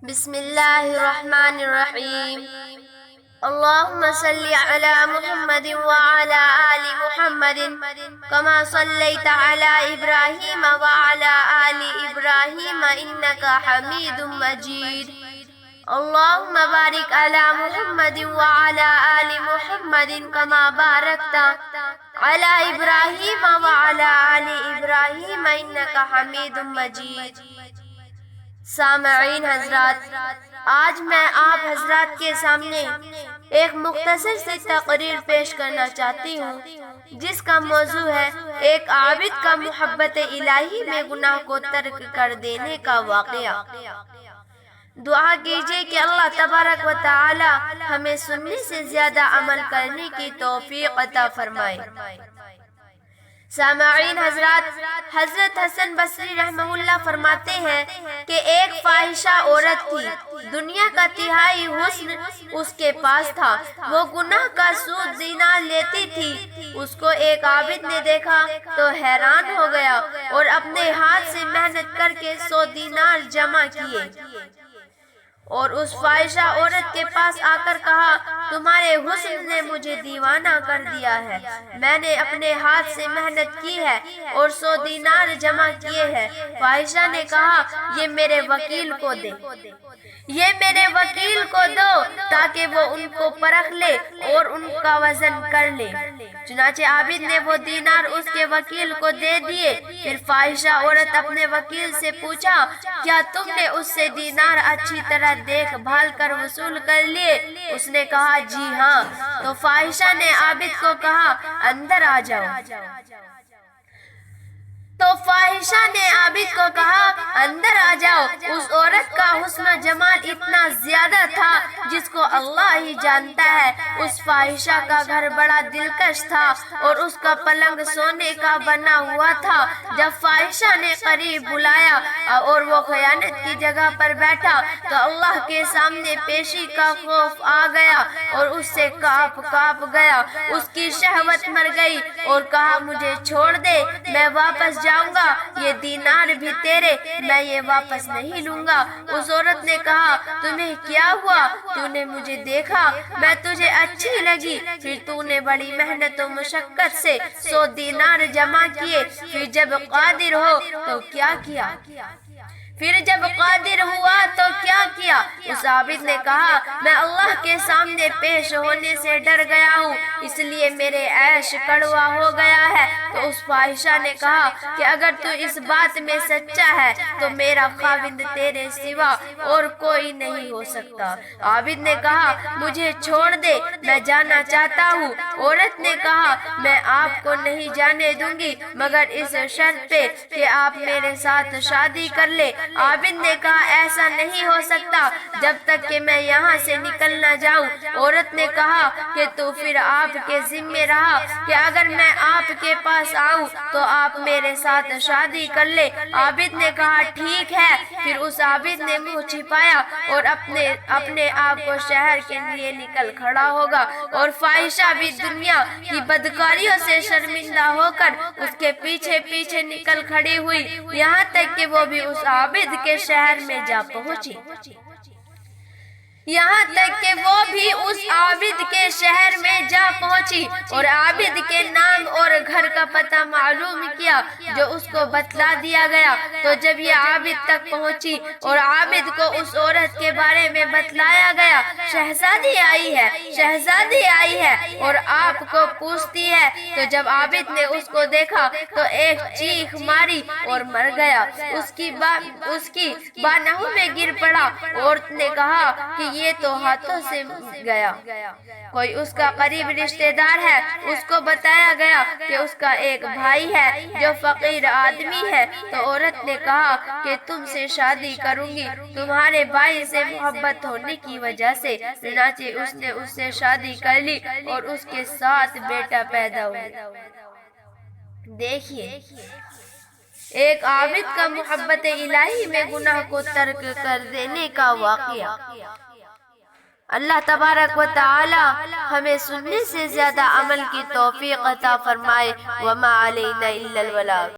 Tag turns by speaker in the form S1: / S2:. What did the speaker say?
S1: بسم اللہ الرحمن الرحیم اللہم صلی علی محمد وعلی آل محمد کما صلیت علی ابراہیم وعلی آل ابراہیم انکا حمید مجید اللہم بارک علی محمد وعلی آل محمد کما بارکت علی ابراہیم وعلی آل ابراہیم انکا حمید مجید۔ سامعین حضرات، آج میں آپ حضرات کے سامنے ایک مختصر سی تقریر پیش کرنا چاہتی ہوں جس کا موضوع ہے ایک عابد کا محبت الہی میں گناہ کو ترک کر دینے کا واقعہ۔ دعا کیجئے کہ اللہ تبارک و تعالی ہمیں سننے سے زیادہ عمل کرنے کی توفیق عطا فرمائے۔ سامعین حضرات، حضرت حسن بصری رحمہ اللہ فرماتے ہیں کہ ایک فاحشہ عورت تھی، دنیا کا تہائی حسن اس کے پاس تھا، وہ گناہ کا سود دینار لیتی تھی۔ اس کو ایک عابد نے دیکھا تو حیران ہو گیا اور اپنے ہاتھ سے محنت کر کے 100 دینار جمع کیے اور اس فاحشہ عورت کے پاس آ کر کہا، تمہارے حسن نے مجھے دیوانہ کر دیا ہے، میں نے اپنے ہاتھ سے محنت کی ہے اور 100 دینار جمع کیے ہیں۔ فاحشہ نے کہا، یہ میرے وکیل کو دے، یہ میرے وکیل کو دو تاکہ وہ ان کو پرکھ لے اور ان کا وزن کر لے۔ چنانچہ عابد نے وہ دینار اس کے وکیل کو دے دیے۔ پھر فاحشہ عورت اپنے وکیل سے پوچھا، کیا تم نے اس سے دینار اچھی طرح دیکھ بھال کر وصول کر لیے؟ اس نے کہا، جی ہاں۔ تو فاحشہ نے عابد کو کہا، اندر آ جاؤ۔ تو فاحشہ نے عابد کو کہا، اندر آ جاؤ۔ اس عورت کا حسن و جمال اتنا زیادہ تھا جس کو اللہ ہی جانتا ہے۔ اس فاحشہ کا گھر بڑا دلکش تھا اور اس کا پلنگ سونے کا بنا ہوا تھا۔ جب فاحشہ نے قریب بلایا اور وہ خیانت کی جگہ پر بیٹھا تو اللہ کے سامنے پیشی کا خوف آ گیا اور اس سے کانپ گیا۔ اس کی شہوت مر گئی اور کہا، مجھے چھوڑ دے، میں واپس جاؤں گا، یہ دینار بھی تیرے، میں یہ واپس نہیں لوں گا۔ اس عورت نے کہا، تمہیں کیا ہوا؟ تو نے مجھے دیکھا، میں تجھے اچھی لگی، پھر تو نے بڑی محنت و مشقت سے 100 دینار جمع کیے، پھر جب قادر ہو تو کیا کیا؟ پھر جب قادر ہوا تو کیا کیا؟ اس عابد نے کہا، میں اللہ کے سامنے پیش ہونے سے ڈر گیا ہوں، اس لیے میرے عیش کڑوا ہو گیا ہے۔ تو اس فاحشہ نے کہا کہ اگر تو اس بات میں سچا ہے تو میرا خاوند تیرے سوا اور کوئی نہیں ہو سکتا۔ عابد نے کہا، مجھے چھوڑ دے، میں جانا چاہتا ہوں۔ عورت نے کہا، میں آپ کو نہیں جانے دوں گی مگر اس شرط پہ کہ آپ میرے ساتھ شادی کر لے۔ عابد نے کہا، ایسا نہیں ہو سکتا جب تک کہ میں یہاں سے نکل نہ جاؤں۔ عورت نے کہا کہ تو پھر آپ کے ذمہ رہا کہ اگر میں آپ کے پاس آؤں تو آپ میرے ساتھ شادی کر لے۔ عابد نے کہا، ٹھیک ہے۔ پھر اس عابد نے منہ چھپایا اور اپنے آپ کو شہر کے لیے نکل کھڑا ہوگا اور فاحشہ بھی دنیا کی بدکاریوں سے شرمندہ ہو کر اس کے پیچھے پیچھے نکل کھڑی ہوئی، یہاں تک کہ وہ بھی اس عابد کے شہر میں جا پہنچی۔ یہاں تک کہ وہ بھی اس عابد کے شہر میں جا پہنچی اور عابد کے نام اور گھر کا پتہ معلوم کیا جو اس کو بتلا دیا گیا۔ تو جب یہ عابد تک پہنچی اور عابد کو اس عورت کے بارے میں بتلایا گیا، شہزادی آئی ہے، شہزادی آئی ہے اور آپ کو پوچھتی ہے، تو جب عابد نے اس کو دیکھا تو ایک چیخ ماری اور مر گیا، اس کی بانہوں میں گر پڑا۔ عورت نے کہا کہ یہ تو ہاتھوں سے گیا، کوئی اس کا قریب رشتہ دار ہے۔ اس کو بتایا گیا کہ اس کا ایک بھائی ہے جو فقیر آدمی ہے۔ تو عورت نے کہا کہ تم سے شادی کروں گی تمہارے بھائی سے محبت ہونے کی وجہ سے۔ چنانچہ اس نے اس سے شادی کر لی اور اس کے 7 بیٹا پیدا ہوئے۔ دیکھیے، ایک عابد کا محبت الہی میں گناہ کو ترک کر دینے کا واقعہ۔ اللہ تبارک و تعالی ہمیں سننے سے زیادہ عمل کی توفیق عطا فرمائے۔ وما علینا الا البلاغ۔